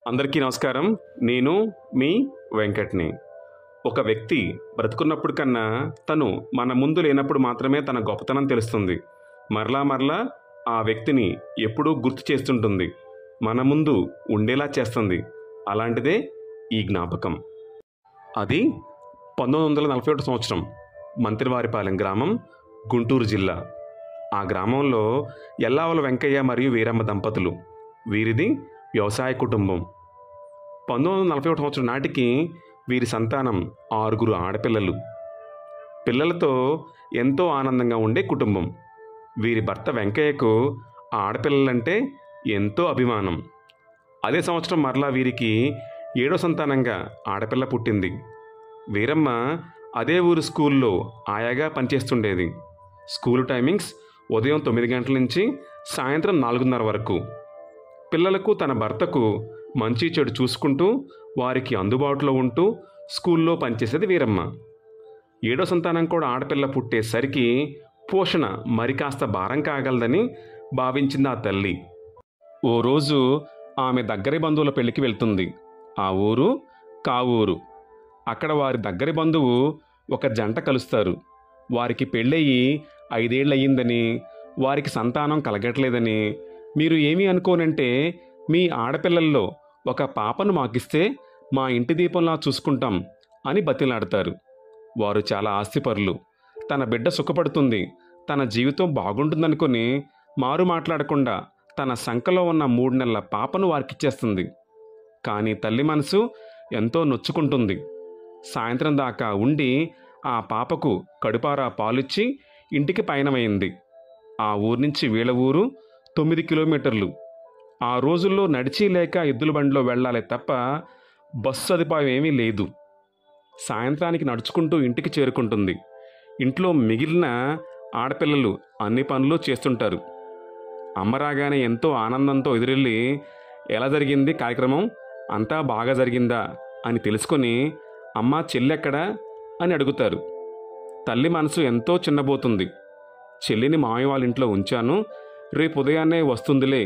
అందరికీ నమస్కారం. నేను మీ వెంకట్ని. ఒక వ్యక్తి బ్రతుకున్నప్పుడు కన్నా తను మన ముందు లేనప్పుడు మాత్రమే తన గొప్పతనం తెలుస్తుంది. మరలా మరలా ఆ వ్యక్తిని ఎప్పుడూ గుర్తు చేస్తుంటుంది, మన ముందు ఉండేలా చేస్తుంది. అలాంటిదే ఈ జ్ఞాపకం. అది 1941 సంవత్సరం, మంత్రివారిపాలెం గ్రామం, గుంటూరు జిల్లా. ఆ గ్రామంలో ఎల్లావల వెంకయ్య మరియు వీరమ్మ దంపతులు. వీరిది వ్యవసాయ కుటుంబం. 1941 సంవత్సరం నాటికి వీరి సంతానం 6 ఆడపిల్లలు. పిల్లలతో ఎంతో ఆనందంగా ఉండే కుటుంబం. వీరి భర్త వెంకయ్యకు ఆడపిల్లలంటే ఎంతో అభిమానం. అదే సంవత్సరం మరలా వీరికి 7వ సంతానంగా ఆడపిల్ల పుట్టింది. వీరమ్మ అదే ఊరు స్కూల్లో ఆయాగా పనిచేస్తుండేది. స్కూలు టైమింగ్స్ ఉదయం 9 గంటల నుంచి సాయంత్రం 4:30 వరకు. పిల్లలకు తన భర్తకు మంచి చెడు చూసుకుంటూ వారికి అందుబాటులో ఉంటూ స్కూల్లో పనిచేసేది వీరమ్మ. 7వ సంతానం కూడా ఆడపిల్ల పుట్టేసరికి పోషణ మరి కాస్త భారం కాగలదని భావించింది ఆ తల్లి. ఓ రోజు ఆమె దగ్గరి బంధువుల పెళ్లికి వెళ్తుంది. ఆ ఊరు కావూరు. అక్కడ వారి దగ్గరి బంధువు ఒక జంట కలుస్తారు. వారికి పెళ్ళయి 5 ఏళ్ళు అయ్యిందని, వారికి సంతానం కలగట్లేదని, మీరు ఏమీ అనుకోనంటే మీ ఆడపిల్లల్లో ఒక పాపను మాకిస్తే మా ఇంటి దీపంలా చూసుకుంటాం అని బతిలాడతారు. వారు చాలా ఆస్తిపరులు. తన బిడ్డ సుఖపడుతుంది, తన జీవితం బాగుంటుందనుకొని మారు మాట్లాడకుండా తన సంకలో ఉన్న 3 నెలల పాపను వారికిచ్చేస్తుంది. కానీ తల్లి మనసు ఎంతో నొచ్చుకుంటుంది. సాయంత్రం దాకా ఉండి ఆ పాపకు కడుపారా పాలిచ్చి ఇంటికి పయనమైంది. ఆ ఊరి నుంచి వీళ్ళ ఊరు 9 కిలోమీటర్లు. ఆ రోజుల్లో నడిచి లేక ఎద్దుల బండిలో వెళ్ళాలి తప్ప బస్సు సదుపాయం ఏమీ లేదు. సాయంత్రానికి నడుచుకుంటూ ఇంటికి చేరుకుంటుంది. ఇంట్లో మిగిలిన ఆడపిల్లలు అన్ని పనులు చేస్తుంటారు. అమ్మ రాగానే ఎంతో ఆనందంతో ఎదురెళ్ళి, ఎలా జరిగింది కార్యక్రమం, అంతా బాగా జరిగిందా అని తెలుసుకొని, అమ్మ చెల్లెక్కడా అని అడుగుతారు. తల్లి మనసు ఎంతో చిన్నబోతుంది. చెల్లిని మామయ్య వాళ్ళ ఇంట్లో ఉంచాను, రేపు ఉదయాన్నే వస్తుందిలే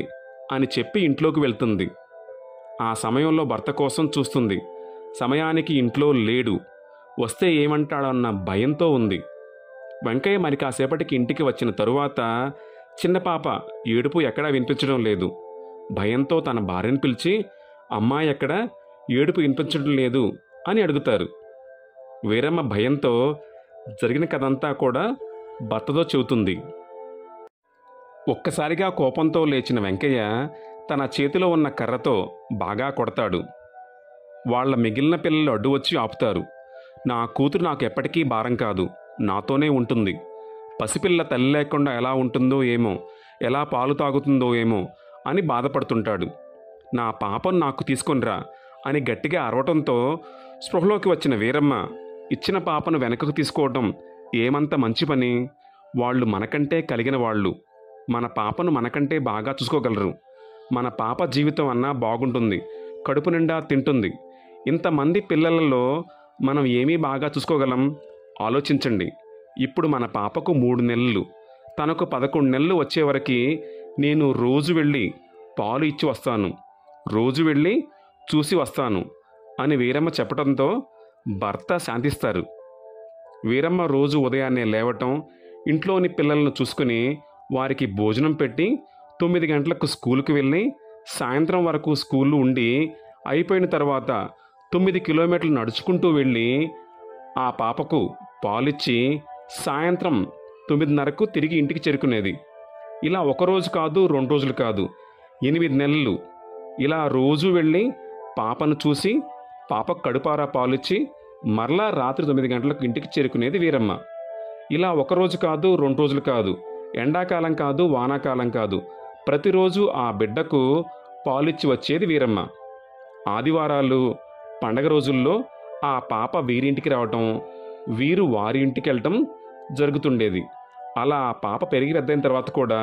అని చెప్పి ఇంట్లోకి వెళ్తుంది. ఆ సమయంలో భర్త కోసం చూస్తుంది. సమయానికి ఇంట్లో లేడు. వస్తే ఏమంటాడన్న భయంతో ఉంది. వెంకయ్య మరి కాసేపటికి ఇంటికి వచ్చిన తరువాత చిన్న పాప ఏడుపు ఎక్కడా వినిపించడం లేదు. భయంతో తన భార్యను పిలిచి, అమ్మాయి ఎక్కడా, ఏడుపు వినిపించడం లేదు అని అడుగుతారు. వీరమ్మ భయంతో జరిగిన కథంతా కూడా భర్తతో చెబుతుంది. ఒక్కసారిగా కోపంతో లేచిన వెంకయ్య తన చేతిలో ఉన్న కర్రతో బాగా కొడతాడు. వాళ్ళ మిగిలిన పిల్లలు అడ్డు వచ్చి ఆపుతారు. నా కూతురు నాకు ఎప్పటికీ భారం కాదు, నాతోనే ఉంటుంది. పసిపిల్ల తల్లి లేకుండా ఎలా ఉంటుందో ఏమో, ఎలా పాలు తాగుతుందో ఏమో అని బాధపడుతుంటాడు. నా పాపను నాకు తీసుకొనిరా అని గట్టిగా అరవటంతో స్పృహలోకి వచ్చిన వీరమ్మ, ఇచ్చిన పాపను వెనకకు తీసుకోవడం ఏమంత మంచి పని? వాళ్ళు మనకంటే కలిగిన వాళ్ళు. మన పాపను మనకంటే బాగా చూసుకోగలరు. మన పాప జీవితం అన్నా బాగుంటుంది, కడుపు నిండా తింటుంది. ఇంతమంది పిల్లలలో మనం ఏమీ బాగా చూసుకోగలం? ఆలోచించండి. ఇప్పుడు మన పాపకు 3 నెలలు, తనకు 11 నెలలు వచ్చేవరకు నేను రోజు వెళ్ళి పాలు ఇచ్చి వస్తాను, రోజు వెళ్ళి చూసి వస్తాను అని వీరమ్మ చెప్పడంతో భర్త శాంతిస్తారు. వీరమ్మ రోజు ఉదయాన్నే లేవటం, ఇంట్లోని పిల్లలను చూసుకుని వారికి భోజనం పెట్టి 9 గంటలకు స్కూలుకు వెళ్ళి సాయంత్రం వరకు స్కూల్లో ఉండి అయిపోయిన తర్వాత 9 కిలోమీటర్లు నడుచుకుంటూ వెళ్ళి ఆ పాపకు పాలిచ్చి సాయంత్రం 9:30కు తిరిగి ఇంటికి చేరుకునేది. ఇలా ఒకరోజు కాదు, 2 రోజులు కాదు, 8 నెలలు ఇలా రోజు వెళ్ళి పాపను చూసి పాపకు కడుపారా పాలిచ్చి మరలా రాత్రి 9 గంటలకు ఇంటికి చేరుకునేది వీరమ్మ. ఇలా ఒకరోజు కాదు, 2 రోజులు కాదు, ఎండాకాలం కాదు, వానాకాలం కాదు, ప్రతిరోజు ఆ బిడ్డకు పాలిచ్చి వచ్చేది వీరమ్మ. ఆదివారాలు, పండగ రోజుల్లో ఆ పాప వీరింటికి రావటం, వీరు వారి ఇంటికి వెళ్ళటం జరుగుతుండేది. అలా ఆ పాప పెరిగి పెద్దయిన తర్వాత కూడా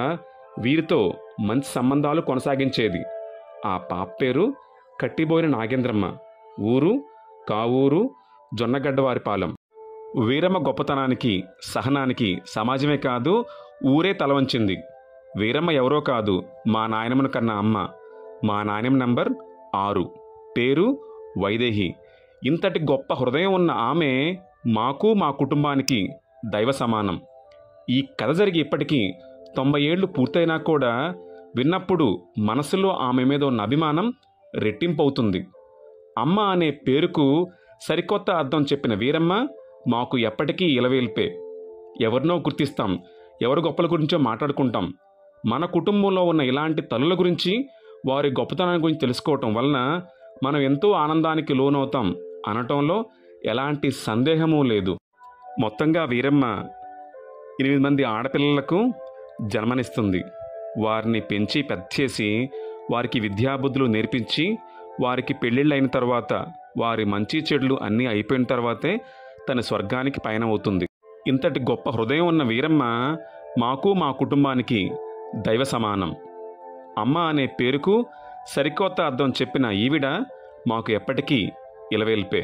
వీరితో మంచి సంబంధాలు కొనసాగించేది. ఆ పాప పేరు కట్టిబోయిన నాగేంద్రమ్మ. ఊరు కావూరు, జొన్నగడ్డవారిపాలెం. వీరమ్మ గొప్పతనానికి, సహనానికి సమాజమే కాదు, ఊరే తలవంచింది. వీరమ్మ ఎవరో కాదు, మా నాయనమ్మను కన్నా అమ్మ. మా నాయనమ్మ నంబర్ 6. పేరు వైదేహి. ఇంతటి గొప్ప హృదయం ఉన్న ఆమె మాకు మా కుటుంబానికి దైవ సమానం. ఈ కథ జరిగి ఇప్పటికీ 90 ఏళ్ళు పూర్తయినా కూడా విన్నప్పుడు మనసులో ఆమె మీద ఉన్న అభిమానం రెట్టింపవుతుంది. అమ్మ అనే పేరుకు సరికొత్త అర్థం చెప్పిన వీరమ్మ మాకు ఎప్పటికీ ఇలవేల్పే. ఎవరినో గుర్తిస్తాం, ఎవరి గొప్పల గురించో మాట్లాడుకుంటాం. మన కుటుంబంలో ఉన్న ఇలాంటి తల్లుల గురించి, వారి గొప్పతనాన్ని గురించి తెలుసుకోవటం వలన మనం ఎంతో ఆనందానికి లోనవుతాం అనటంలో ఎలాంటి సందేహమూ లేదు. మొత్తంగా వీరమ్మ 8 మంది ఆడపిల్లలకు జన్మనిస్తుంది. వారిని పెంచి పెద్ద చేసి వారికి విద్యాబుద్ధులు నేర్పించి వారికి పెళ్ళిళ్ళు అయిన తర్వాత వారి మంచి చెడులు అన్నీ అయిపోయిన తర్వాతే తన స్వర్గానికి పయనమవుతుంది. ఇంతటి గొప్ప హృదయం ఉన్న వీరమ్మ మాకు మా కుటుంబానికి దైవ సమానం. అమ్మ అనే పేరుకు సరికొత్త అర్థం చెప్పిన ఈవిడ మాకు ఎప్పటికీ ఇలవేల్పే.